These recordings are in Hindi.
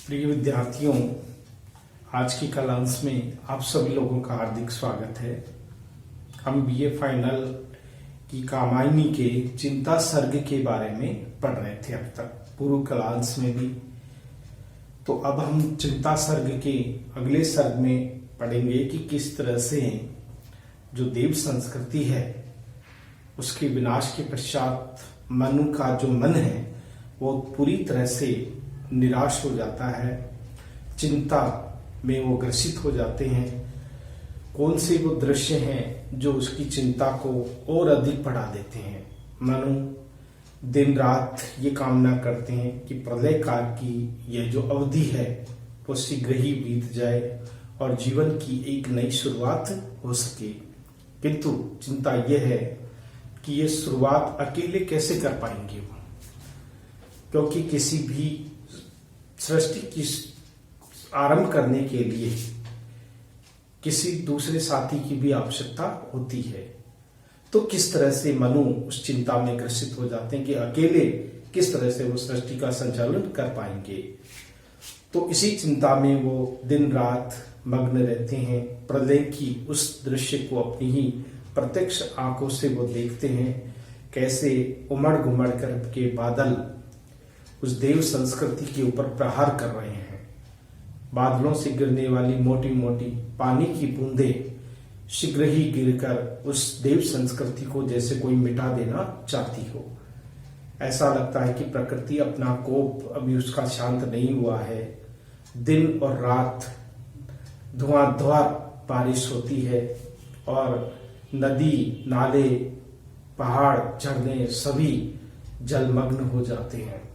प्रिय विद्यार्थियों, आज की कल अंश में आप सभी लोगों का हार्दिक स्वागत है। हम बीए फाइनल की कामायनी के चिंता सर्ग के बारे में पढ़ रहे थे अब तक पूर्व कलांश में भी। तो अब हम चिंता सर्ग के अगले सर्ग में पढ़ेंगे कि किस तरह से जो देव संस्कृति है उसके विनाश के पश्चात मनु का जो मन है वो पूरी तरह से निराश हो जाता है, चिंता में वो ग्रसित हो जाते हैं। कौन से वो दृश्य हैं जो उसकी चिंता को और अधिक बढ़ा देते हैं। मनु दिन रात ये कामना करते हैं कि प्रलय काल की यह जो अवधि है वो शीघ्र ही बीत जाए और जीवन की एक नई शुरुआत हो सके। किंतु चिंता यह है कि ये शुरुआत अकेले कैसे कर पाएंगे वो, क्योंकि किसी भी सृष्टि की आरंभ करने के लिए किसी दूसरे साथी की भी आवश्यकता होती है। तो किस तरह से मनु उस चिंता में ग्रसित हो जाते हैं कि अकेले किस तरह से वो सृष्टि का संचालन कर पाएंगे। तो इसी चिंता में वो दिन रात मग्न रहते हैं। प्रलय की उस दृश्य को अपनी ही प्रत्यक्ष आंखों से वो देखते हैं, कैसे उमड़ घुमड़ कर के बादल उस देव संस्कृति के ऊपर प्रहार कर रहे हैं। बादलों से गिरने वाली मोटी मोटी पानी की बूंदें शीघ्र ही गिरकर उस देव संस्कृति को जैसे कोई मिटा देना चाहती हो। ऐसा लगता है कि प्रकृति अपना कोप अभी उसका शांत नहीं हुआ है। दिन और रात धुआंधार बारिश होती है और नदी नाले पहाड़ झरने सभी जलमग्न हो जाते हैं।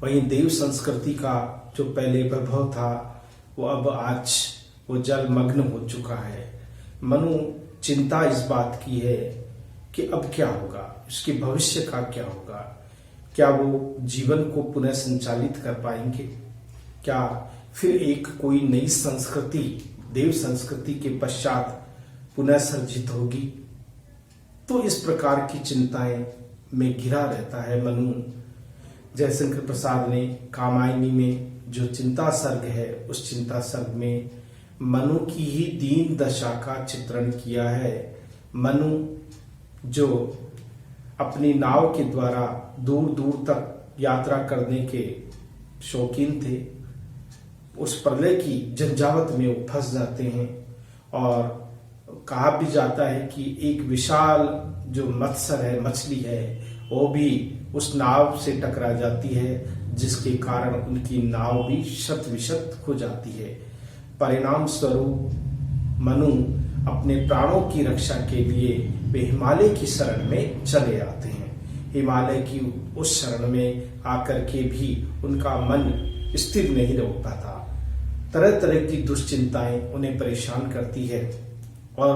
वहीं देव संस्कृति का जो पहले वैभव था वो अब आज वो जलमग्न हो चुका है। मनु चिंता इस बात की है कि अब क्या होगा, उसके भविष्य का क्या होगा। क्या वो जीवन को पुनः संचालित कर पाएंगे? क्या फिर एक कोई नई संस्कृति देव संस्कृति के पश्चात पुनः सर्जित होगी? तो इस प्रकार की चिंताएं में घिरा रहता है मनु। जयशंकर प्रसाद ने कामायनी में जो चिंता सर्ग है उस चिंता सर्ग में मनु की ही दीन दशा का चित्रण किया है। मनु जो अपनी नाव के द्वारा दूर दूर तक यात्रा करने के शौकीन थे, उस प्रलय की झंझावत में वो फंस जाते हैं। और कहा भी जाता है कि एक विशाल जो मत्स्य है, मछली है, वो भी उस नाव से टकरा जाती है, जिसके कारण उनकी नाव भी शत विशत हो जाती है। परिणाम स्वरूप मनु अपने प्राणों की रक्षा के लिए वे हिमालय की शरण में चले आते हैं। हिमालय की उस शरण में आकर के भी उनका मन स्थिर नहीं रह पाता। तरह तरह की दुश्चिंताएं उन्हें परेशान करती है और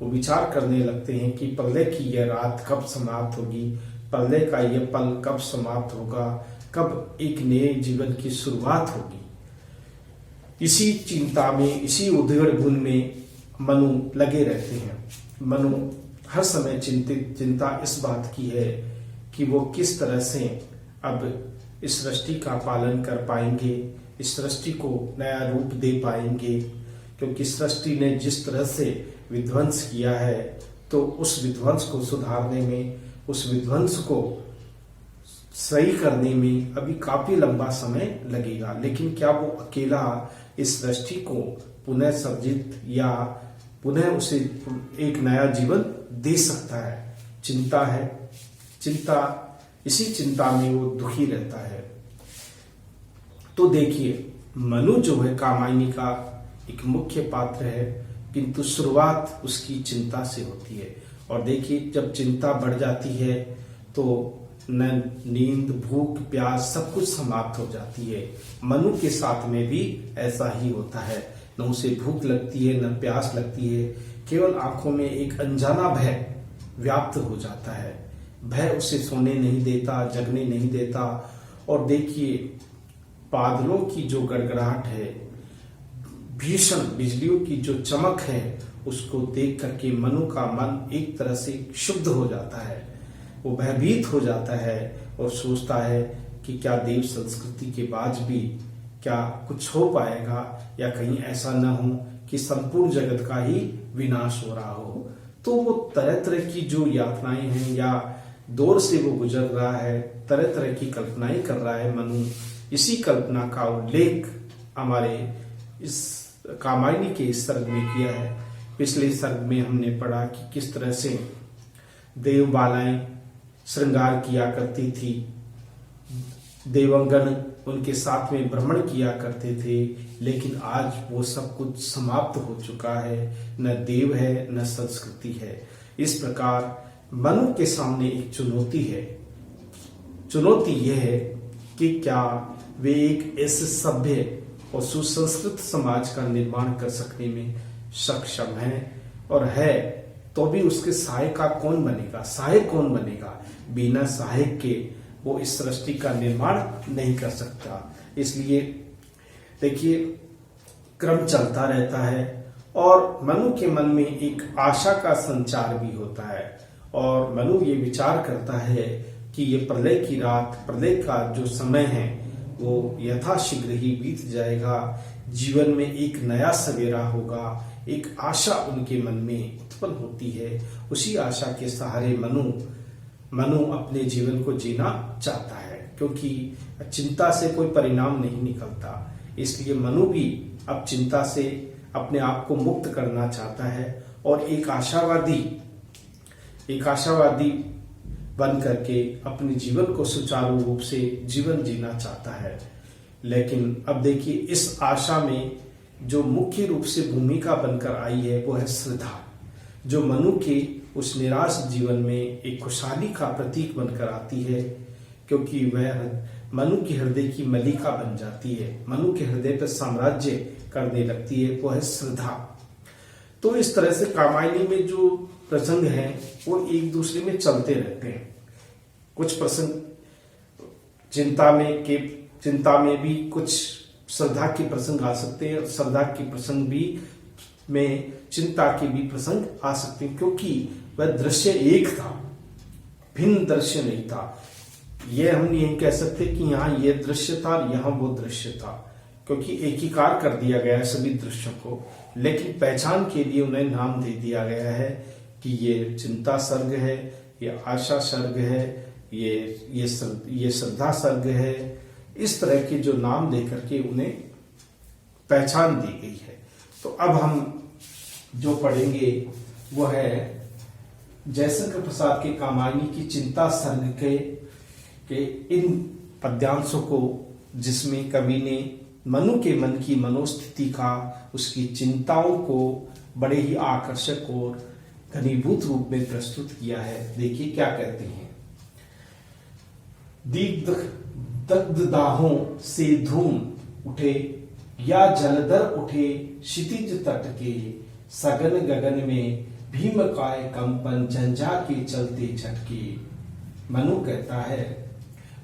वो विचार करने लगते हैं कि प्रलय की यह रात कब समाप्त होगी, प्रलय का यह पल कब समाप्त होगा, कब एक नए जीवन की शुरुआत होगी। इसी चिंता में, इसी उद्विग्न में मनु लगे रहते हैं। मनु हर समय चिंता इस बात की है कि वो किस तरह से अब इस सृष्टि का पालन कर पाएंगे, इस सृष्टि को नया रूप दे पाएंगे। क्योंकि सृष्टि ने जिस तरह से विध्वंस किया है, तो उस विध्वंस को सुधारने में, उस विध्वंस को सही करने में अभी काफी लंबा समय लगेगा। लेकिन क्या वो अकेला इस सृष्टि को पुनः सर्जित या पुनः उसे एक नया जीवन दे सकता है? चिंता है, इसी चिंता में वो दुखी रहता है। तो देखिए, मनु जो है कामायनी का एक मुख्य पात्र है, किंतु शुरुआत उसकी चिंता से होती है। और देखिए, जब चिंता बढ़ जाती है तो नींद, भूख, प्यास सब कुछ समाप्त हो जाती है। मनु के साथ में भी ऐसा ही होता है। न उसे भूख लगती है, न प्यास लगती है। केवल आंखों में एक अनजाना भय व्याप्त हो जाता है। भय उसे सोने नहीं देता, जगने नहीं देता। और देखिए, बादलों की जो गड़गड़ाहट है, भीषण बिजलियों की जो चमक है, उसको देख करके मनु का मन एक तरह से क्षुब्ध हो जाता है। वो भयभीत हो जाता है और सोचता है कि क्या देव संस्कृति के बाद भी क्या कुछ हो पाएगा, या कहीं ऐसा न हो कि संपूर्ण जगत का ही विनाश हो रहा हो। तो वो तरह तरह की जो यातनाएं हैं या दौर से वो गुजर रहा है, तरह तरह की कल्पनाएं कर रहा है मनु। इसी कल्पना का उल्लेख हमारे इस कामायनी के इस सर्ग में किया है। पिछले सर्ग में हमने पढ़ा कि किस तरह से देवबालाएं श्रृंगार किया करती थी, देवंगन उनके साथ में भ्रमण किया करते थे, लेकिन आज वो सब कुछ समाप्त हो चुका है। न देव है न संस्कृति है। इस प्रकार मनु के सामने एक चुनौती है। चुनौती यह है कि क्या वे एक ऐसे सभ्य और सुसंस्कृत समाज का निर्माण कर सकने में सक्षम है, और है तो भी उसके सहायक का कौन बनेगा, सहायक कौन बनेगा। बिना सहायक के वो इस सृष्टि का निर्माण नहीं कर सकता। इसलिए देखिए, क्रम चलता रहता है और मनु के मन में एक आशा का संचार भी होता है, और मनु ये विचार करता है कि ये प्रलय की रात, प्रलय का जो समय है वो यथाशीघ्र ही बीत जाएगा। जीवन में एक नया सवेरा होगा, एक आशा उनके मन में उत्पन्न होती है। उसी आशा के सहारे मनु अपने जीवन को जीना चाहता है, क्योंकि चिंता से कोई परिणाम नहीं निकलता। इसलिए मनु भी अब चिंता से अपने आप को मुक्त करना चाहता है और एक आशावादी बन करके अपने जीवन को सुचारू रूप से जीवन जीना चाहता है। लेकिन अब देखिए, इस आशा में जो मुख्य रूप से भूमिका बनकर आई है वो है श्रद्धा, जो मनु के उस निराश जीवन में एक खुशहाली का प्रतीक बनकर आती है, क्योंकि वह मनु के हृदय की मलिका बन जाती है, मनु के हृदय पर साम्राज्य करने लगती है, वो है श्रद्धा। तो इस तरह से कामायनी में जो प्रसंग हैं वो एक दूसरे में चलते रहते हैं। कुछ प्रसंग चिंता में भी कुछ श्रद्धा के प्रसंग आ सकते हैं, और श्रद्धा के प्रसंग भी में चिंता के भी प्रसंग आ सकते हैं, क्योंकि वह दृश्य एक था, भिन्न दृश्य नहीं था। यह हम नहीं कह सकते कि यहाँ ये दृश्य था, यहाँ वो दृश्य था, क्योंकि एकीकार कर दिया गया है सभी दृश्यों को। लेकिन पहचान के लिए उन्हें नाम दे दिया गया है कि ये चिंता सर्ग है, ये आशा सर्ग है, ये श्रद्धा सर्ग है। इस तरह के जो नाम देकर के उन्हें पहचान दी गई है। तो अब हम जो पढ़ेंगे वो है जयशंकर प्रसाद के कामायनी की चिंता सर्ग के इन पद्यांशों को, जिसमें कवि ने मनु के मन की मनोस्थिति का, उसकी चिंताओं को बड़े ही आकर्षक और घनीभूत रूप में प्रस्तुत किया है। देखिए क्या कहते हैं। दग्ध दाहों से धूम उठे, या जलधर उठे क्षितिज तट के, सगन गगन में भीमकाय कंपन, झंझा के चलते झटके। मनु कहता है,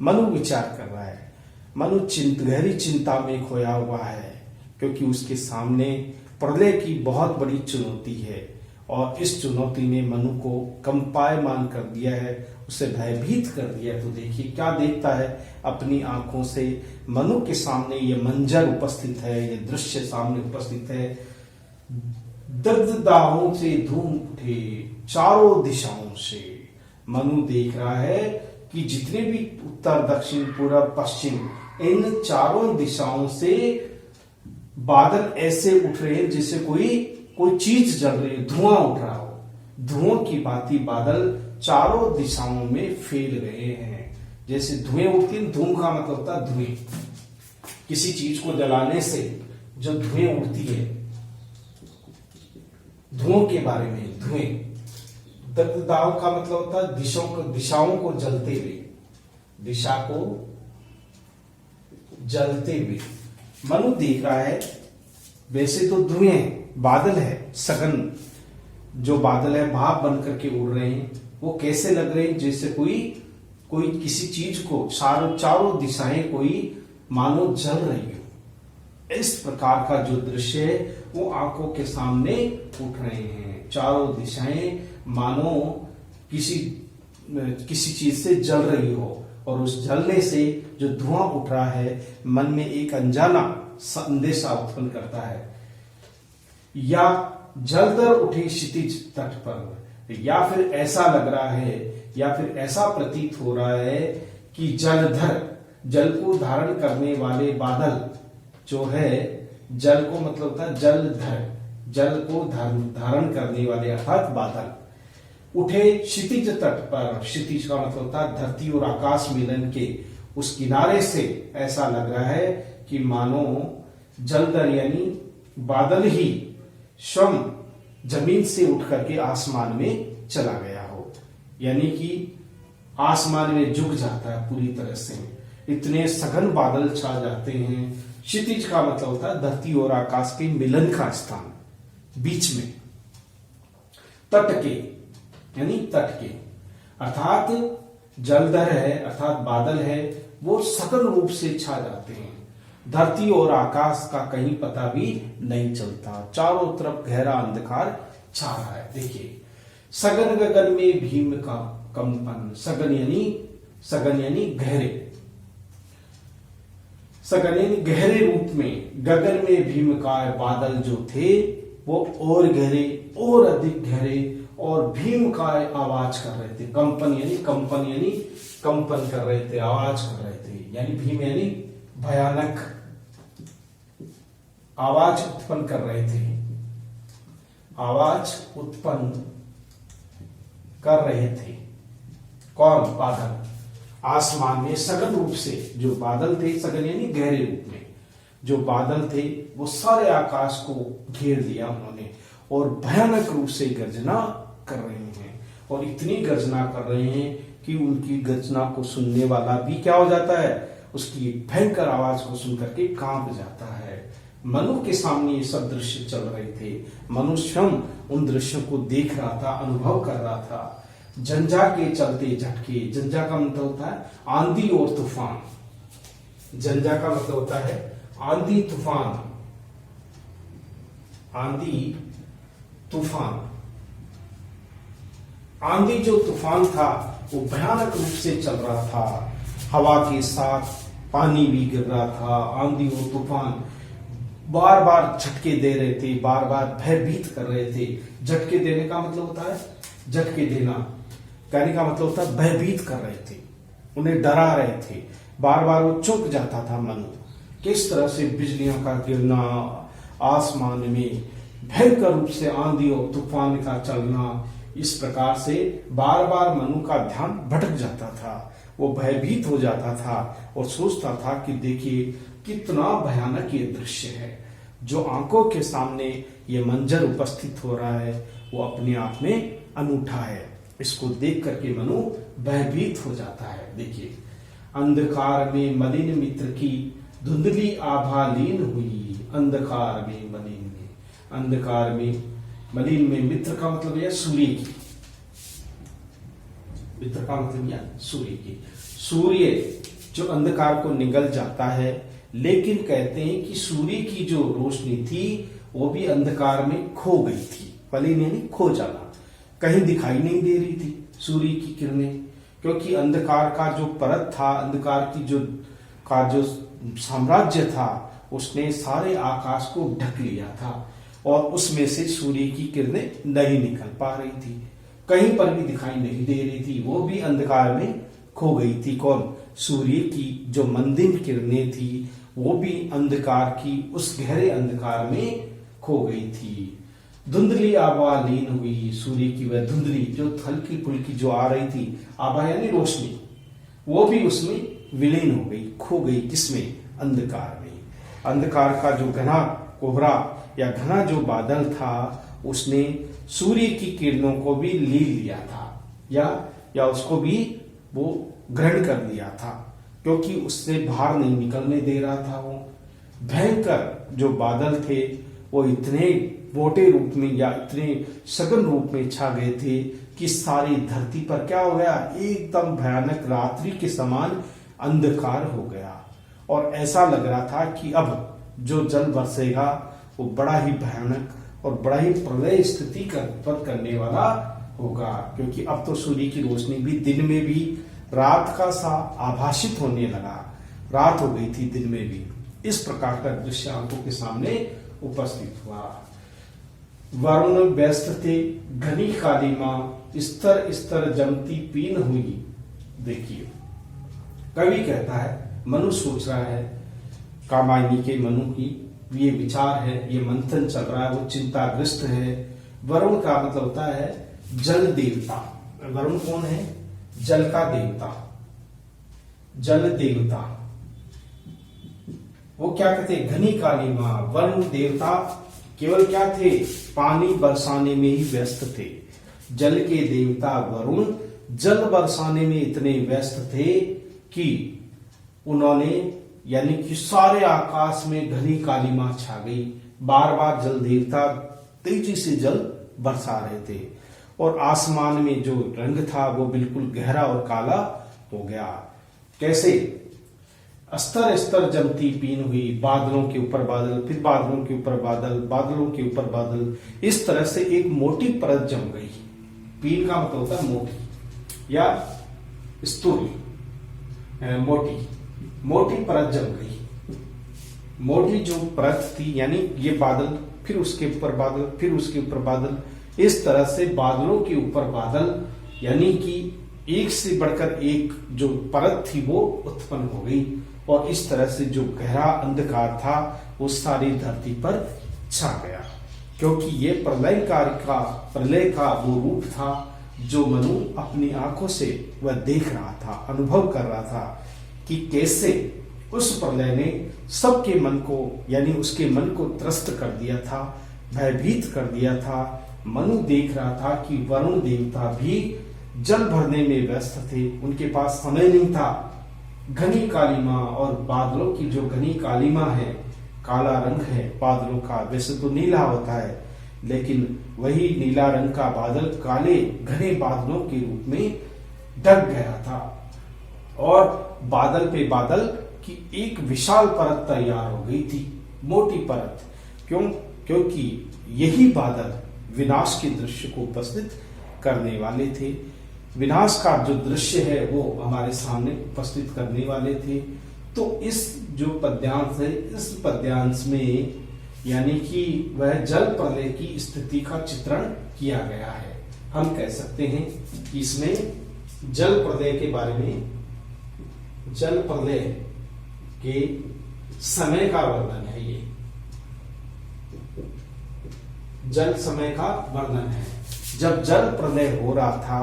मनु विचार कर रहा है, मनु गहरी चिंता में खोया हुआ है, क्योंकि उसके सामने प्रलय की बहुत बड़ी चुनौती है, और इस चुनौती ने मनु को कंपायमान कर दिया है, उसे भयभीत कर दिया है। तो देखिए क्या देखता है अपनी आंखों से। मनु के सामने ये मंजर उपस्थित है, ये दृश्य सामने उपस्थित है। दग्धदाहों से धूम उठे चारों दिशाओं से। मनु देख रहा है कि जितने भी उत्तर, दक्षिण, पूर्व, पश्चिम, इन चारों दिशाओं से बादल ऐसे उठ रहे हैं जैसे कोई चीज जल रही है, धुआं उठ रहा हो। धुआं की भांति बादल चारों दिशाओं में फैल रहे हैं। जैसे धुएं उठती है, धूम का मतलब होता है धुएं, किसी चीज को जलाने से जो धुएं उठती है, धुओं के बारे में। धुएं, दग्धदाह का मतलब होता है दिशाओं को जलते हुए, दिशा को जलते हुए। मनु देख रहा है, वैसे तो धुएं, बादल है, सघन जो बादल है भाप बन करके उड़ रहे हैं, वो कैसे लग रहे हैं जैसे कोई किसी चीज को चारों दिशाएं कोई मानो जल रही हो। इस प्रकार का जो दृश्य है वो आंखों के सामने उठ रहे हैं। चारों दिशाएं मानो किसी चीज से जल रही हो, और उस जलने से जो धुआं उठ रहा है मन में एक अनजाना संदेशा उत्पन्न करता है। या जलधर उठे क्षितिज तट पर, या फिर ऐसा लग रहा है या फिर ऐसा प्रतीत हो रहा है कि जलधर, जल को धारण करने वाले बादल जो है, जल को मतलब होता है जलधर, जल को धारण करने वाले अर्थात बादल उठे क्षितिज तट पर। क्षितिज का मतलब होता है धरती और आकाश मिलन के उस किनारे से ऐसा लग रहा है कि मानो जलधर यानी बादल ही स्वयं जमीन से उठ करके आसमान में चला गया हो, यानी कि आसमान में झुक जाता है पूरी तरह से। इतने सघन बादल छा जाते हैं। क्षितिज का मतलब होता है धरती और आकाश के मिलन का स्थान, बीच में। तट के यानी तट के अर्थात जलधर है अर्थात बादल है, वो सघन रूप से छा जाते हैं। धरती और आकाश का कहीं पता भी नहीं चलता, चारों तरफ गहरा अंधकार छा रहा है। देखिए, सघन गगन में भीम का कंपन। सघन यानी गहरे, सघन यानी गहरे रूप में गगन में भीम का बादल जो थे वो और गहरे और अधिक गहरे और भीम का आवाज कर रहे थे। कंपन यानी कंपन कर रहे थे, आवाज कर रहे थे। यानी भीम यानी भयानक आवाज उत्पन्न कर रहे थे, आवाज उत्पन्न कर रहे थे। कौन? बादल। आसमान में सघन रूप से जो बादल थे, सघन यानी गहरे रूप में जो बादल थे वो सारे आकाश को घेर लिया उन्होंने और भयानक रूप से गर्जना कर रहे हैं। और इतनी गर्जना कर रहे हैं कि उनकी गर्जना को सुनने वाला भी क्या हो जाता है, उसकी भयंकर आवाज को सुनकर के कांप जाता है। मनु के सामने ये सब दृश्य चल रहे थे। मनु स्वयं उन दृश्यों को देख रहा था, अनुभव कर रहा था। झंझा के चलते झटके। झंझा का मतलब होता है आंधी और तूफान। झंझा का मतलब होता है आंधी तूफान, आंधी तूफान। आंधी जो तूफान था वो भयानक रूप से चल रहा था, हवा के साथ पानी भी गिर रहा था। आंधी और तूफान बार बार झटके दे रहे थे, बार बार भयभीत कर रहे थे। झटके देने का मतलब होता है, झटके देना कहने का मतलब होता है भयभीत कर रहे थे, उन्हें डरा रहे थे। बार बार वो चौंक जाता था मनु। किस तरह से बिजलियों का गिरना, आसमान में भयंकर रूप से आंधी और तूफान का चलना, इस प्रकार से बार बार मनु का ध्यान भटक जाता था। वो भयभीत हो जाता था और सोचता था कि देखिए कितना भयानक ये दृश्य है। जो आंखों के सामने ये मंजर उपस्थित हो रहा है वो अपने आप में अनूठा है। इसको देख करके मनु भयभीत हो जाता है। देखिए, अंधकार में मलिन मित्र की धुंधली आभा लीन हुई। अंधकार में मलिन में, अंधकार में मलिन में मित्र का मतलब यह सूर्य की, मित्र का मतलब यह सूर्य की। सूर्य जो अंधकार को निगल जाता है, लेकिन कहते हैं कि सूर्य की जो रोशनी थी वो भी अंधकार में खो गई थी। मलिन यानी खो जाना, कहीं दिखाई नहीं दे रही थी सूर्य की किरणें, क्योंकि अंधकार का जो परत था, अंधकार की जो साम्राज्य था, उसने सारे आकाश को ढक लिया था और उसमें से सूर्य की किरणें नहीं निकल पा रही थी, कहीं पर भी दिखाई नहीं दे रही थी। वो भी अंधकार में खो गई थी। कौन? सूर्य की जो मंदिर किरणें थी वो भी अंधकार की उस गहरे अंधकार में खो गई थी। धुंधली आभा लीन हुई। सूर्य की वह धुंधली जो हल्की फुल्की जो आ रही थी, आभा यानी रोशनी, वो भी उसमें विलीन हो गई, खो गई। किसमें? अंधकार में। अंधकार का जो घना कोहरा या घना जो बादल था उसने सूर्य की किरणों को भी ले लिया था या उसको भी वो ग्रहण कर लिया था, क्योंकि उससे बाहर नहीं निकलने दे रहा था। वो भयंकर जो बादल थे वो इतने मोटे रूप में या इतने सघन रूप में छा गए थे कि सारी धरती पर क्या हो गया, एकदम भयानक रात्रि के समान अंधकार हो गया। और ऐसा लग रहा था कि अब जो जल बरसेगा वो बड़ा ही भयानक और बड़ा ही प्रलय स्थिति का उत्पन्न करने वाला होगा, क्योंकि अब तो सूर्य की रोशनी भी दिन में भी रात का सा आभासित होने लगा। रात हो गई थी, दिन में भी। इस प्रकार का दृश्य आंखों के सामने उपस्थित हुआ। वरुण व्यस्त थे, घनी कालीमा स्तर स्तर जमती पीन हुई। देखिए, कवि कहता है, मनु सोच रहा है, कामायनी के मनु की ये विचार है, ये मंथन चल रहा है, वो चिंताग्रस्त है। वरुण का मतलब होता है जल देवता। वरुण कौन है? जल का देवता, जल देवता। वो क्या कहते हैं? घनी कालीमा। वरुण देवता केवल क्या थे? पानी बरसाने में ही व्यस्त थे। जल के देवता वरुण जल बरसाने में इतने व्यस्त थे कि उन्होंने, यानी कि सारे आकाश में घनी कालीमा छा गई। बार बार जल देवता तेजी से जल बरसा रहे थे और आसमान में जो रंग था वो बिल्कुल गहरा और काला हो गया। कैसे? स्तर स्तर जमती पीन हुई। बादलों के ऊपर बादल, फिर बादलों के ऊपर बादल, बादलों के ऊपर बादल, इस तरह से एक मोटी परत जम गई। पीन का मतलब होता है मोटी या स्थूल। मोटी परत जम गई। मोटी जो परत थी, यानी ये बादल, फिर उसके ऊपर बादल, फिर उसके ऊपर बादल, इस तरह से बादलों के ऊपर बादल, यानी कि एक से बढ़कर एक जो परत थी वो उत्पन्न हो गई और इस तरह से जो गहरा अंधकार था वो सारी धरती पर छा गया। क्योंकि ये प्रलय का वो रूप था जो मनु अपनी आंखों से वह देख रहा था, अनुभव कर रहा था कि कैसे उस प्रलय ने सबके मन को, यानी उसके मन को त्रस्त कर दिया था, भयभीत कर दिया था। मनु देख रहा था कि वरुण देवता भी जल भरने में व्यस्त थे, उनके पास समय नहीं था। घनी कालीमा, और बादलों की जो घनी कालीमा है, काला रंग है बादलों का, वैसे तो नीला होता है, लेकिन वही नीला रंग का बादल काले घने बादलों के रूप में ढक गया था और बादल पे बादल की एक विशाल परत तैयार हो गई थी, मोटी परत। क्योंकि यही बादल विनाश के दृश्य को उपस्थित करने वाले थे। विनाश का जो दृश्य है वो हमारे सामने उपस्थित करने वाले थे। तो इस जो पद्यांश है, इस पद्यांश में यानी कि वह जल प्रलय की स्थिति का चित्रण किया गया है। हम कह सकते हैं कि इसमें जल प्रलय के बारे में, जल प्रलय के समय का वर्णन है। ये जल समय का वर्णन है। जब जल प्रलय हो रहा था,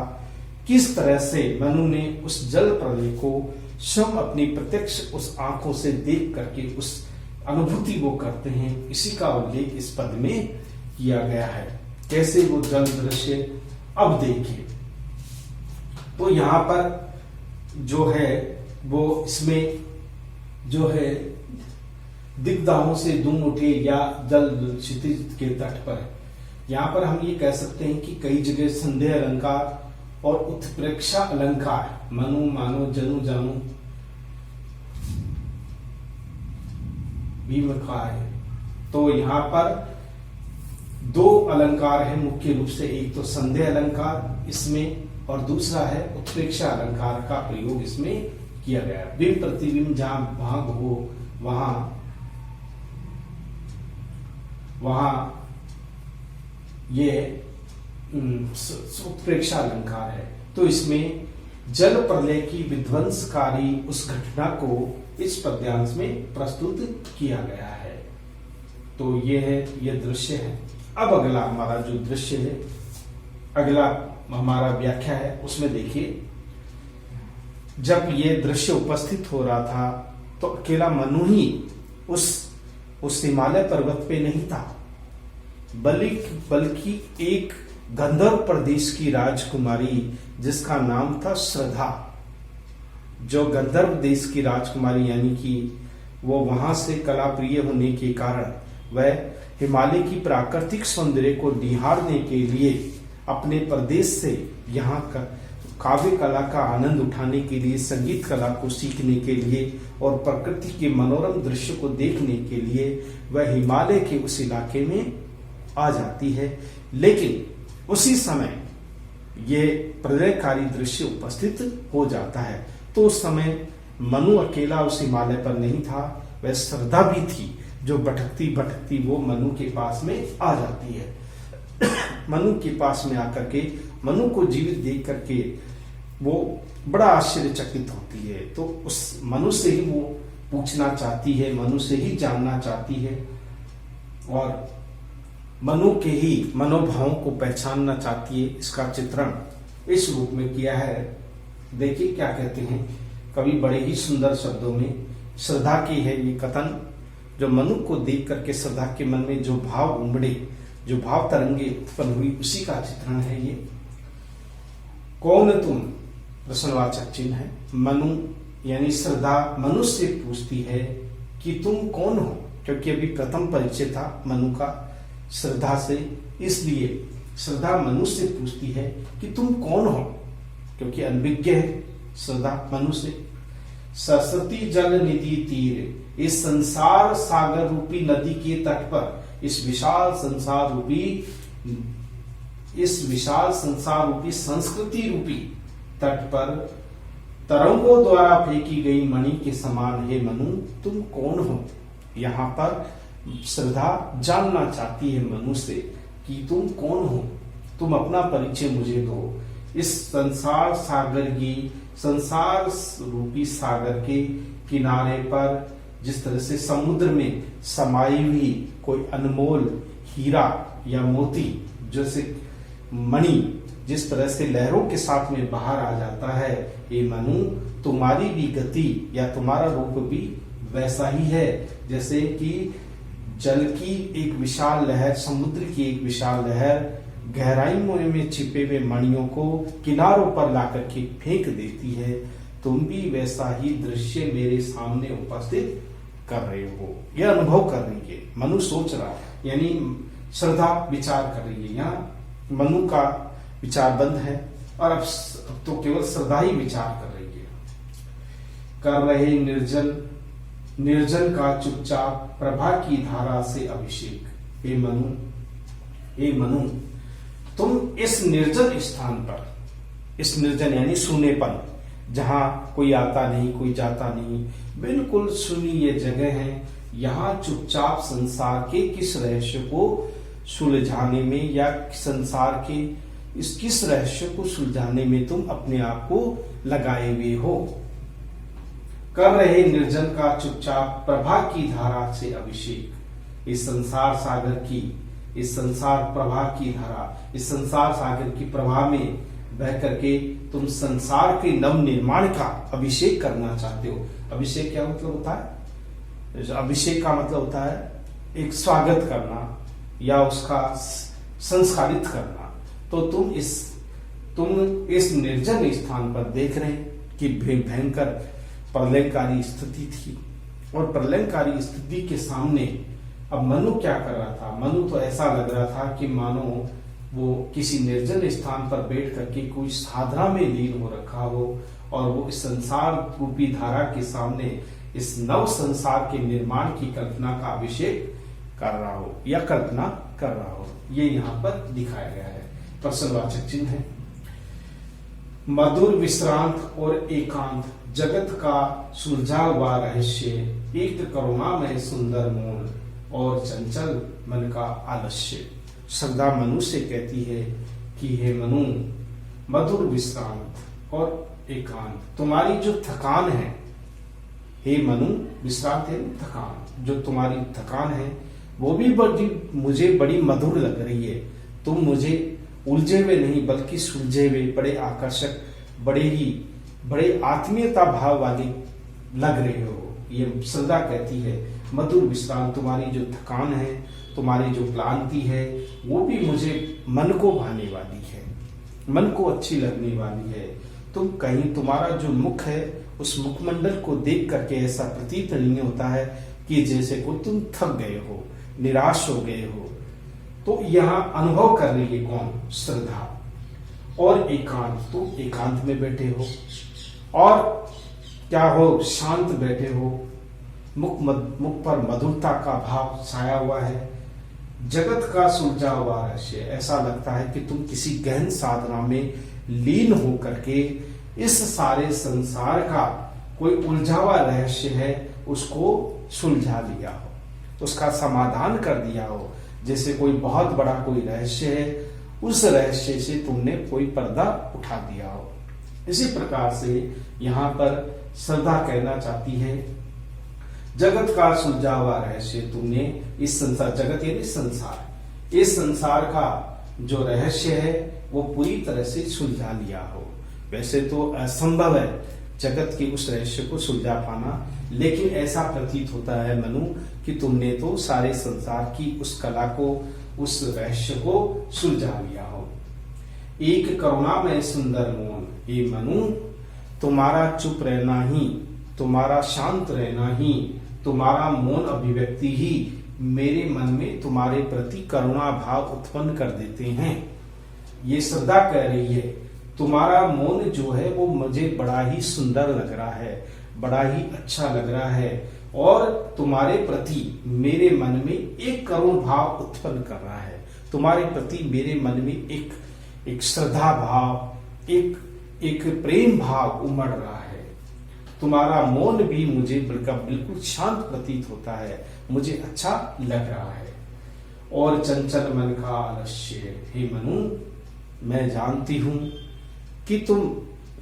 किस तरह से मनु ने उस जल प्रलय को स्वयं अपनी प्रत्यक्ष उस आंखों से देख करके उस अनुभूति वो करते हैं, इसी का उल्लेख इस पद में किया गया है। कैसे वो जल दृश्य अब देखिए, तो यहां पर जो है वो इसमें जो है दिग्दाहों से दूम उठे या जल क्षितिज के तट पर, यहां पर हम ये कह सकते हैं कि कई जगह संदेह अलंकार और उत्प्रेक्षा अलंकार, मनु मानो जनु जानु भी लिखा है। तो यहां पर दो अलंकार है मुख्य रूप से, एक तो संदेह अलंकार इसमें और दूसरा है उत्प्रेक्षा अलंकार का प्रयोग इसमें किया गया। बिंब प्रतिबिंब जहां भाग हो वहां ये उत्प्रेक्षा अलंकार है। तो इसमें जल प्रलय की विध्वंसकारी उस घटना को इस पद्यांश में प्रस्तुत किया गया है। तो ये है, ये दृश्य है। अब अगला हमारा जो दृश्य है, अगला हमारा व्याख्या है, उसमें देखिए, जब ये दृश्य उपस्थित हो रहा था तो अकेला मनु ही उस हिमालय पर्वत पे नहीं था, बल्कि एक गंधर्व प्रदेश की राजकुमारी जिसका नाम था श्रद्धा, जो गंधर्व देश की राजकुमारी, यानी कि वो वहां से कला प्रिय होने के कारण वह हिमालय की प्राकृतिक सौंदर्य को निहारने के लिए अपने प्रदेश से यहाँ काव्य कला का आनंद उठाने के लिए, संगीत कला को सीखने के लिए और प्रकृति के मनोरम दृश्य को देखने के लिए वह हिमालय के उस इलाके में आ जाती है। लेकिन उसी समय ये प्रलयकारी दृश्य उपस्थित हो जाता है। तो उस समय मनु अकेला उस हिमालय पर नहीं था, वह श्रद्धा भी थी जो भटकती भटकती वो मनु के पास में आ जाती है। मनु के पास में आकर के मनु को जीवित देख करके वो बड़ा आश्चर्यचकित होती है। तो उस मनु से ही वो पूछना चाहती है, मनु से ही जानना चाहती है और मनु के ही मनोभावों को पहचानना चाहती है। इसका चित्रण इस रूप में किया है। देखिए क्या कहते हैं कवि बड़े ही सुंदर शब्दों में। श्रद्धा की है ये कथन, जो मनु को देख करके श्रद्धा के मन में जो भाव उमड़े, जो भाव तरंगे उत्पन्न हुई, उसी का चित्रण है ये। कौन तुम, प्रश्नवाचक चिन्ह है। मनु यानी श्रद्धा मनु से पूछती है कि तुम कौन हो, क्योंकि अभी प्रथम परिचय था मनु का श्रद्धा से, इसलिए श्रद्धा मनु से पूछती है कि तुम कौन हो, क्योंकि अनभिज्ञ है श्रद्धा मनु से। सरस्वती जल निधि तीर, इस संसार सागर रूपी नदी के तट पर, इस विशाल संसार रूपी संस्कृति रूपी तट पर तरंगों द्वारा फेंकी गई मणि के समान हे मनु तुम कौन हो। यहाँ पर श्रद्धा जानना चाहती है मनु से कि तुम कौन हो, तुम अपना परिचय मुझे दो। इस संसार रूपी सागर के किनारे पर जिस तरह से समुद्र में समाई हुई कोई अनमोल हीरा या मोती, जैसे मणि जिस तरह से लहरों के साथ में बाहर आ जाता है, ये मनु तुम्हारी भी गति या तुम्हारा रूप भी वैसा ही है जैसे कि जल की एक विशाल लहर, समुद्र की एक विशाल लहर गहराइयों में छिपे हुए मणियों को किनारों पर लाकर के फेंक देती है। तुम भी वैसा ही दृश्य मेरे सामने उपस्थित कर रहे हो, यह अनुभव कर रही है। मनु सोच रहा है, यानी श्रद्धा विचार कर रही है। यहाँ मनु का विचार बंद है और अब तो केवल श्रद्धा ही विचार कर रही है। कर रहे निर्जन का चुपचाप प्रभा की धारा से अभिषेक। हे मनु तुम इस निर्जन स्थान पर, इस निर्जन यानी शून्यपन, जहां कोई आता नहीं कोई जाता नहीं, बिल्कुल सुनी ये जगह है, यहाँ चुपचाप संसार के किस रहस्य को सुलझाने में या संसार के इस किस रहस्य को सुलझाने में तुम अपने आप को लगाए हुए हो। कर रहे निर्जन का चुपचाप प्रभा की धारा से अभिषेक। इस संसार सागर की, इस संसार प्रभा की धारा, इस संसार सागर की प्रभा में बह करके तुम संसार के नव निर्माण का अभिषेक करना चाहते हो। अभिषेक क्या मतलब होता है? अभिषेक का मतलब होता है एक स्वागत करना या उसका संस्कारित करना। तो तुम इस निर्जन स्थान पर देख रहे हैं कि भयंकर प्रलयकारी स्थिति थी, और प्रलयकारी स्थिति के सामने अब मनु क्या कर रहा था? मनु तो ऐसा लग रहा था कि मानो वो किसी निर्जन स्थान पर बैठ करके कोई साधना में लीन हो रखा हो, और वो इस संसार रूपी धारा के सामने इस नव संसार के निर्माण की कल्पना का अभिषेक कर रहा हो या कल्पना कर रहा हो। ये यहाँ पर दिखाया गया है, प्रश्नवाचक चिन्ह है। मधुर विश्रांत और एकांत, जगत का सुलझा हुआ रहस्य, एक करुणामय सुंदर मूल और चंचल मन का आलस्य। श्रद्धा मनु से कहती है कि हे मनु, मधुर विश्रांत और एकांत, तुम्हारी जो थकान है, हे मनु, विश्रांत है थकान, जो तुम्हारी थकान है वो भी मुझे बड़ी मधुर लग रही है। तुम मुझे उलझे हुए नहीं बल्कि सुलझे हुए, बड़े आकर्षक, बड़े आत्मीयता भाव वाले लग रहे हो। ये श्रद्धा कहती है मधुर विश्राम, तुम्हारी जो थकान है, तुम्हारी जो क्लांति है, वो भी मुझे मन को भाने वाली है, मन को अच्छी लगने वाली है। तुम कहीं तुम्हारा जो मुख है, उस मुखमंडल को देख करके ऐसा प्रतीत नहीं होता है कि जैसे को तुम थक गए हो, निराश हो गए हो। तो यहाँ अनुभव कर रही है कौन? श्रद्धा। और एकांत, तुम एकांत में बैठे हो और क्या हो, शांत बैठे हो, मुख पर मधुरता का भाव छाया हुआ है, जगत का सुलझा हुआ रहस्य। ऐसा लगता है कि तुम किसी गहन साधना में लीन होकर के इस सारे संसार का कोई उलझा हुआ रहस्य है उसको सुलझा लिया हो, उसका समाधान कर दिया हो। जैसे कोई बहुत बड़ा कोई रहस्य है, उस रहस्य से तुमने कोई पर्दा उठा दिया हो। इसी प्रकार से यहाँ पर श्रद्धा कहना चाहती है, जगत का सुलझा हुआ रहस्य तुमने इस संसार, जगत यानी संसार, इस संसार का जो रहस्य है वो पूरी तरह से सुलझा लिया हो। वैसे तो असंभव है जगत के उस रहस्य को सुलझा पाना, लेकिन ऐसा प्रतीत होता है मनु कि तुमने तो सारे संसार की उस कला को, उस रहस्य को सुलझा लिया हो। एक करुणामय सुंदर मौन, हे मनु तुम्हारा चुप रहना ही, तुम्हारा शांत रहना ही, तुम्हारा मौन अभिव्यक्ति ही मेरे मन में तुम्हारे प्रति करुणा भाव उत्पन्न कर देते हैं। ये श्रद्धा कह रही है, तुम्हारा मौन जो है वो मुझे बड़ा ही सुंदर लग रहा है, बड़ा ही अच्छा लग रहा है, और तुम्हारे प्रति मेरे मन में एक करुण भाव उत्पन्न कर रहा है। तुम्हारे प्रति मेरे मन में एक श्रद्धा भाव, एक प्रेम भाव उमड़ रहा है। तुम्हारा मौन भी मुझे बिल्कुल शांत प्रतीत होता है, मुझे अच्छा लग रहा है। और चंचल मन का आलस्य, हे मनु मैं जानती हूं कि तुम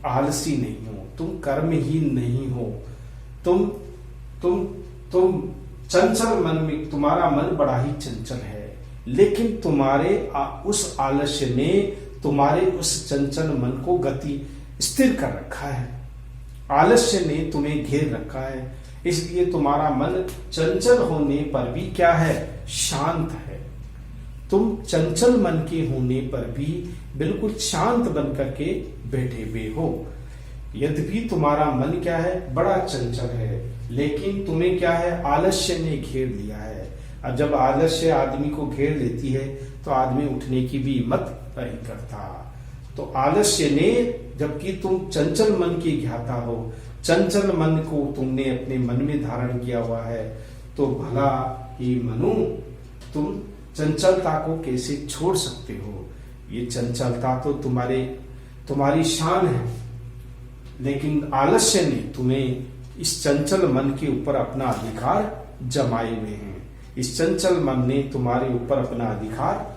आलसी नहीं हो, तुम कर्महीन नहीं हो, तुम चंचल मन में, तुम्हारा मन बड़ा ही चंचल है, लेकिन तुम्हारे उस आलस्य ने तुम्हारे उस चंचल मन को गति स्थिर कर रखा है। आलस्य ने तुम्हें घेर रखा है, इसलिए तुम्हारा मन चंचल होने पर भी क्या है, शांत है। तुम चंचल मन के होने पर भी बिल्कुल शांत बन करके बैठे हुए हो। यद्यपि तुम्हारा मन क्या है, बड़ा चंचल है, लेकिन तुम्हें क्या है, आलस्य ने घेर लिया है। अब जब आलस्य आदमी को घेर लेती है तो आदमी उठने की भी हिम्मत नहीं करता। तो आलस्य ने, जबकि तुम चंचल मन की ज्ञाता हो, चंचल मन को तुमने अपने मन में धारण किया हुआ है, तो भला ही मनु तुम चंचलता को कैसे छोड़ सकते हो। ये चंचलता तो तुम्हारी शान है, लेकिन आलस्य ने तुम्हें इस चंचल मन के ऊपर अपना अधिकार जमाए हुए हैं। इस चंचल मन ने तुम्हारे ऊपर अपना अधिकार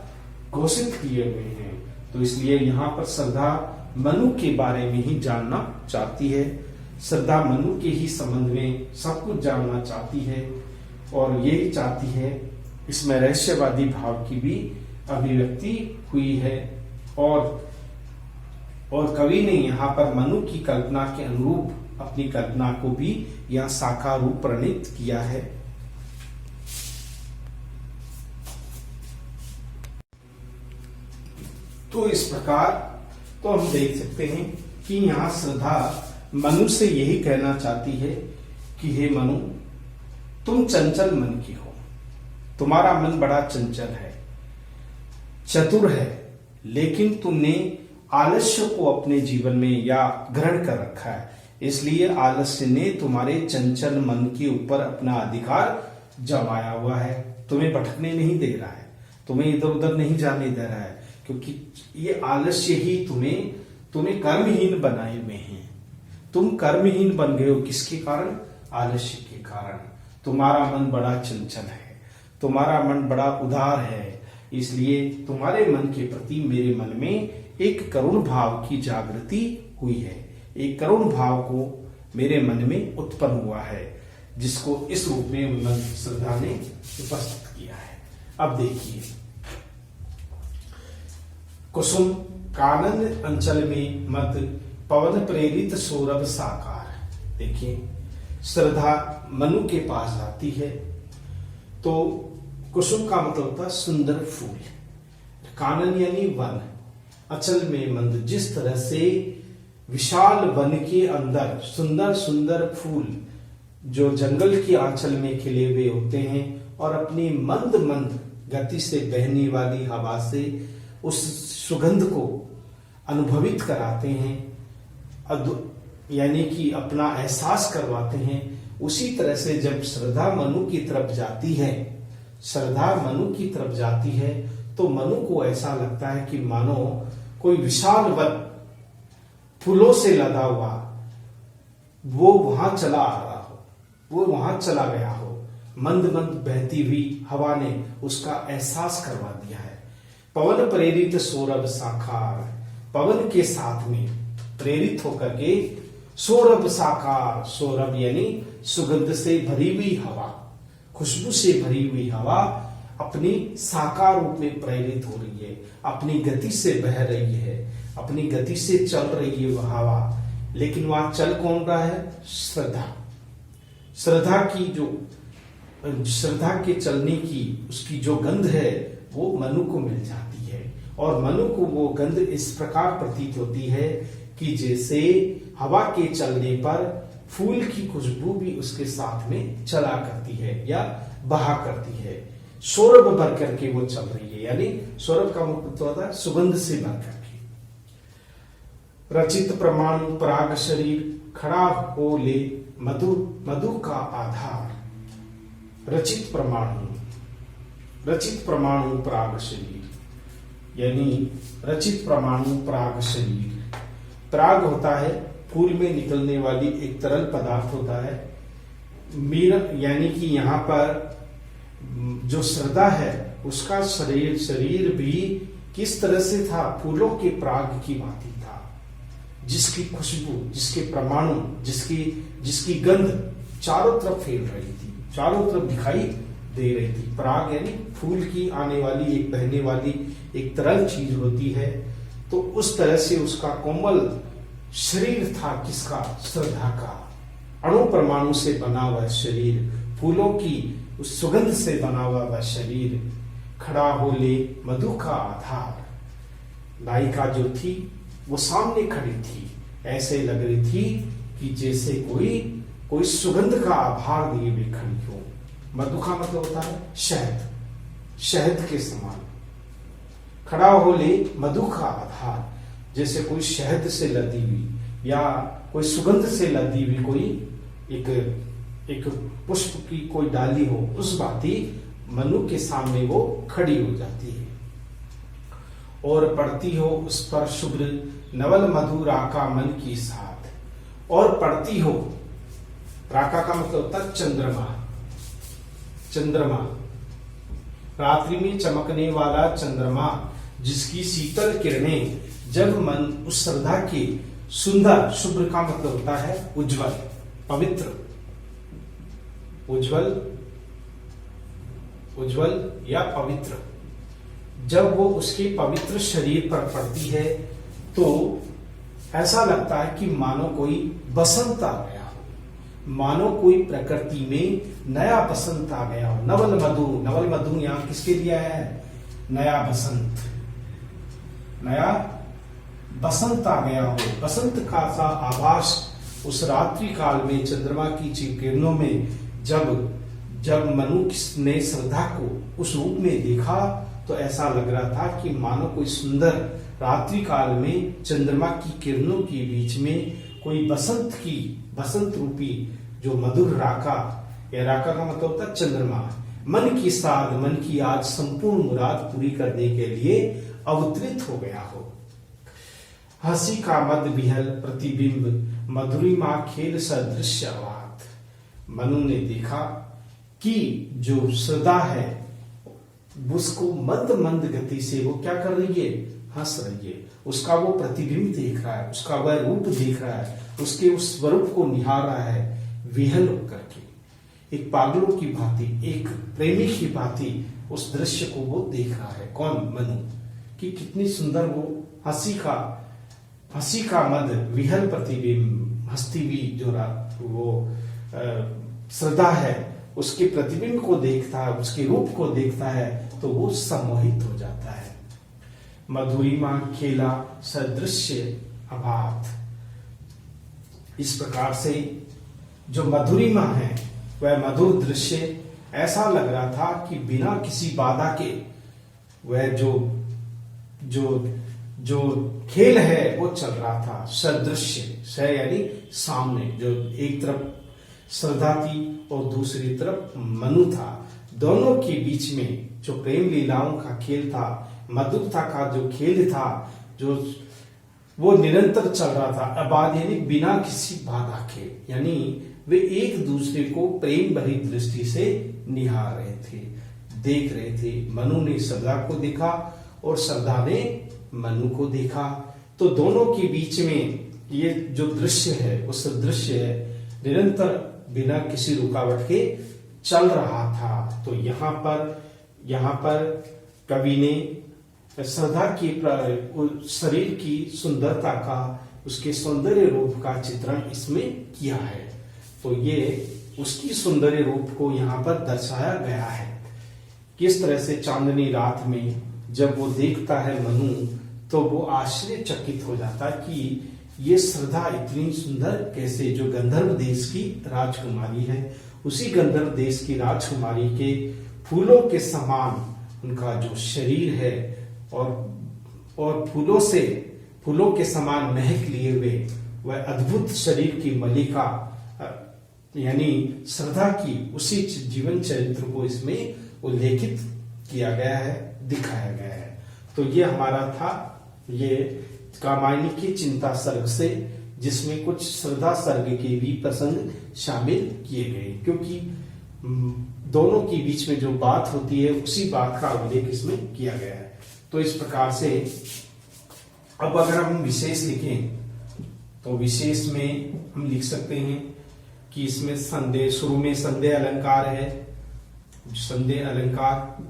घोषित किए हुए हैं। तो इसलिए यहाँ पर श्रद्धा मनु के बारे में ही जानना चाहती है। श्रद्धा मनु के ही संबंध में सब कुछ जानना चाहती है, और यही चाहती है, इसमें रहस्यवादी भाव की भी अभिव्यक्ति हुई है। और कवि ने यहाँ पर मनु की कल्पना के अनुरूप अपनी कल्पना को भी यहाँ साकार रूप प्रणीत किया है। तो इस प्रकार तो हम देख सकते हैं कि यहाँ श्रद्धा मनु से यही कहना चाहती है कि हे मनु तुम चंचल मन की हो, तुम्हारा मन बड़ा चंचल है, चतुर है, लेकिन तुमने आलस्य को अपने जीवन में या ग्रहण कर रखा है। इसलिए आलस्य ने तुम्हारे चंचल मन के ऊपर अपना अधिकार जमाया हुआ है, तुम्हें भटकने नहीं दे रहा है, तुम्हें इधर उधर नहीं जाने दे रहा है, क्योंकि ये आलस्य ही तुम्हें कर्महीन बनाए हुए हैं। तुम कर्महीन बन गए हो, किसके कारण, आलस्य के कारण। तुम्हारा मन बड़ा चंचल है, तुम्हारा मन बड़ा उदार है, इसलिए तुम्हारे मन के प्रति मेरे मन में एक करुण भाव की जागृति हुई है, एक करुण भाव को मेरे मन में उत्पन्न हुआ है, जिसको इस रूप में मन श्रद्धा ने उपस्थित किया है। अब देखिए, कुसुम कानन अंचल में मत पवन प्रेरित सौरभ साकार। देखिए, श्रद्धा मनु के पास आती है, तो कुसुम का मतलब होता है सुंदर फूल, कानन यानी वन, अचल में मंद, जिस तरह से विशाल वन के अंदर सुंदर सुंदर फूल जो जंगल की आंचल में खिले हुए होते हैं और अपनी मंद मंद गति से बहने वाली हवा से उस सुगंध को अनुभवित कराते हैं, यानी कि अपना एहसास करवाते हैं। उसी तरह से जब श्रद्धा मनु की तरफ जाती है श्रद्धा मनु की तरफ जाती है तो मनु को ऐसा लगता है कि मानो कोई विशाल वन फूलों से लदा हुआ वो वहां चला आ रहा हो, वो वहां चला गया हो। मंद मंद बहती हुई हवा ने उसका एहसास करवा दिया है। पवन प्रेरित सौरभ साकार, पवन के साथ में प्रेरित होकर के सौरभ साकार, सौरभ यानी सुगंध से भरी हुई हवा, खुशबू से भरी हुई हवा अपनी साकार रूप में प्रेरित हो रही है, अपनी गति से बह रही है, अपनी गति से चल रही है वह हवा। लेकिन वहां चल कौन रहा है? श्रद्धा। श्रद्धा की जो श्रद्धा के चलने की उसकी जो गंध है वो मनु को मिल जाती है, और मनु को वो गंध इस प्रकार प्रतीत होती है कि जैसे हवा के चलने पर फूल की खुशबू भी उसके साथ में चला करती है या बहा करती है। सौरभ भर करके वो चल रही है, यानी सौरभ का मतलब होता है सुगंध से भर करके। रचित परमाणु पराग शरीर खड़ा हो ले मधु, मधु का आधार। रचित परमाणु पराग शरीर, यानी रचित परमाणु पराग शरीर। पराग होता है फूल में निकलने वाली एक तरल पदार्थ होता है। मीरा यानी कि यहाँ पर जो श्रद्धा है उसका शरीर भी किस तरह से था? फूलों के पराग की भांति था, जिसकी खुशबू, जिसके परमाणु, जिसकी गंध चारों तरफ फैल रही थी, चारों तरफ दिखाई दे रही थी। पराग यानी फूल की आने वाली एक बहने वाली एक तरल चीज होती है। तो उस तरह से उसका कोमल शरीर था, किसका? श्रद्धा का। अणु परमाणु से बना हुआ शरीर, फूलों की उस सुगंध से बना हुआ वह शरीर खड़ा हो ले मधु का आधार। नायिका जो थी वो सामने खड़ी थी, ऐसे लग रही थी कि जैसे कोई सुगंध का आभार दिए हुए खड़ी हो। मधु का मतलब होता है शहद, शहद के समान। खड़ा हो ले मधु का आधार, जैसे कोई शहद से लदी हुई या कोई सुगंध से लदी हुई कोई एक पुष्प की कोई डाली हो, उस भांति मनु के सामने वो खड़ी हो जाती है। और पड़ती हो उस पर शुभ्र नवल मधु राका मन की साथ। और पड़ती हो, राका का मतलब होता है चंद्रमा। चंद्रमा, रात्रि में चमकने वाला चंद्रमा, जिसकी शीतल किरणें जब मन उस श्रद्धा के सुंदर, शुभ्र का मतलब होता है उज्जवल, पवित्र, उज्जवल या पवित्र, जब वो उसके पवित्र शरीर पर पड़ती है तो ऐसा लगता है कि मानो कोई बसंत आ गया हो, मानो कोई प्रकृति में नया बसंत आ गया हो। नवल मधु यहाँ किसके लिए है? नया बसंत, नया बसंत आ गया हो। बसंत का सा आभास उस रात्रि काल में चंद्रमा की किरणों में जब मनु ने श्रद्धा को उस रूप में देखा तो ऐसा लग रहा था कि मानो कोई सुंदर रात्रि काल में चंद्रमा की किरणों के बीच में कोई बसंत रूपी जो मधुर राका, या राका का मतलब होता है चंद्रमा, मन की साध, मन की आज संपूर्ण मुराद पूरी करने के लिए अवतरित हो गया हो। हंसी का मद बिहल प्रतिबिंब मधुरिमा खेल सदृश आवात। मनु ने देखा कि जो श्रद्धा है उसको मंद मंद गति से वो क्या कर रही है? हंस रही है। उसका वो प्रतिबिंब देख रहा है, उसका वह रूप देख रहा है, उसके उस स्वरूप को निहार रहा है विहल होकर के। एक पागलों की भांति, एक प्रेमी की भांति उस दृश्य को वो देख रहा है। कौन? मनु। कि कितनी सुंदर वो हंसी का मद विहल प्रतिबिंब, हंसती हुई जो वो श्रद्धा है उसके प्रतिबिंब को देखता है, उसके रूप को देखता है तो वो सम्मोहित हो जाता है। मधुरिमा खेला सदृश्य अभात। इस प्रकार से जो मधुरिमा है वह मधुर दृश्य ऐसा लग रहा था कि बिना किसी बाधा के वह जो खेल है वो चल रहा था। सदृश्य, स यानी सामने, जो एक तरफ श्रद्धा थी और दूसरी तरफ मनु था। दोनों के बीच में जो प्रेम लीलाओं का खेल था, मधुरता का जो खेल था, जो वो निरंतर चल रहा था, अबाध यानी बिना किसी बाधा के, यानी वे एक दूसरे को प्रेम भरी दृष्टि से निहार रहे थे, देख रहे थे। मनु ने श्रद्धा को देखा और श्रद्धा ने मनु को देखा। तो दोनों के बीच में ये जो दृश्य है, उस दृश्य निरंतर बिना किसी रुकावट के चल रहा था। तो यहाँ पर कवि ने श्रद्धा की शरीर की सुंदरता का, उसके सौंदर्य रूप का चित्रण इसमें किया है। तो ये उसकी सौंदर्य रूप को यहाँ पर दर्शाया गया है। किस तरह से चांदनी रात में जब वो देखता है मनु, तो वो आश्चर्यचकित हो जाता है कि ये श्रद्धा इतनी सुंदर कैसे, जो गंधर्व देश की राजकुमारी है, उसी गंधर्व देश की राजकुमारी के फूलों के समान उनका जो शरीर है और फूलों के समान महक लिए हुए वह अद्भुत शरीर की मलिका, यानी श्रद्धा की उसी जीवन चरित्र को इसमें उल्लेखित किया गया है, दिखाया गया है। तो ये हमारा था ये कामायनी की चिंता सर्ग से, जिसमें कुछ श्रद्धा सर्ग के भी प्रसंग शामिल किए गए, क्योंकि दोनों के बीच में जो बात होती है उसी बात का उल्लेख इसमें किया गया है। तो इस प्रकार से अब अगर हम विशेष लिखें तो विशेष में हम लिख सकते हैं कि इसमें संदेह, शुरू में संदेह अलंकार है, संदेह अलंकार,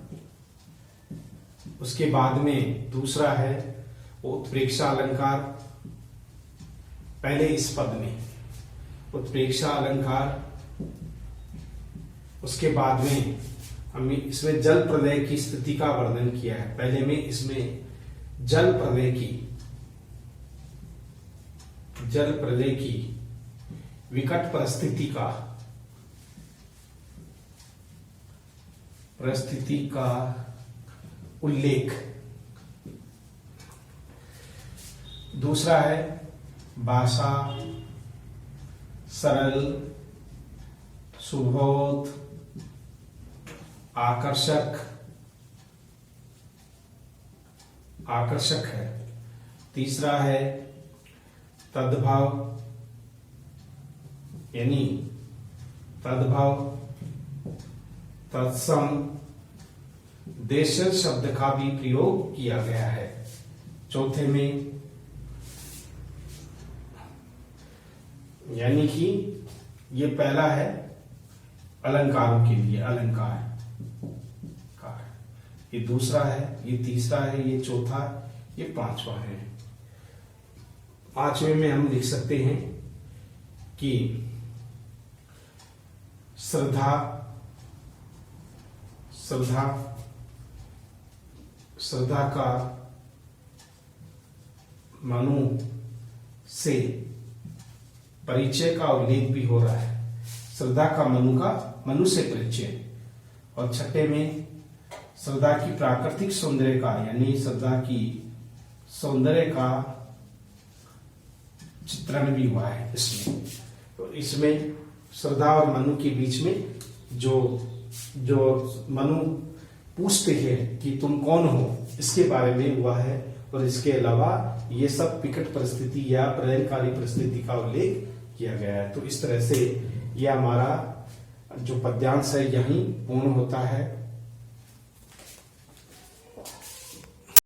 उसके बाद में दूसरा है उत्प्रेक्षा अलंकार, पहले इस पद में उत्प्रेक्षा अलंकार, उसके बाद में हमने इसमें जल प्रलय की स्थिति का वर्णन किया है। पहले में इसमें जल प्रलय की विकट परिस्थिति का उल्लेख, दूसरा है भाषा सरल, सुबोध, आकर्षक है। तीसरा है तद्भाव, यानी तद्भाव, तत्सम, देशज शब्द का भी प्रयोग किया गया है। चौथे में यानी कि ये पहला है अलंकारों के लिए अलंकार, ये दूसरा है, ये तीसरा है, ये चौथा, ये पांचवा है। पांचवे में हम लिख सकते हैं कि श्रद्धा का मनु से परिचय का उल्लेख भी हो रहा है। श्रद्धा का मनु से परिचय। और छठे में श्रद्धा की प्राकृतिक सौंदर्य का, यानी श्रद्धा की सौंदर्य का चित्रण भी हुआ है इसमें। तो इसमें श्रद्धा और मनु के बीच में जो मनु पूछते हैं कि तुम कौन हो, इसके बारे में हुआ है। और इसके अलावा ये सब विकट परिस्थिति या प्रलयकारी परिस्थिति का उल्लेख किया गया है। तो इस तरह से यह हमारा जो पद्यांश है यहीं पूर्ण होता है।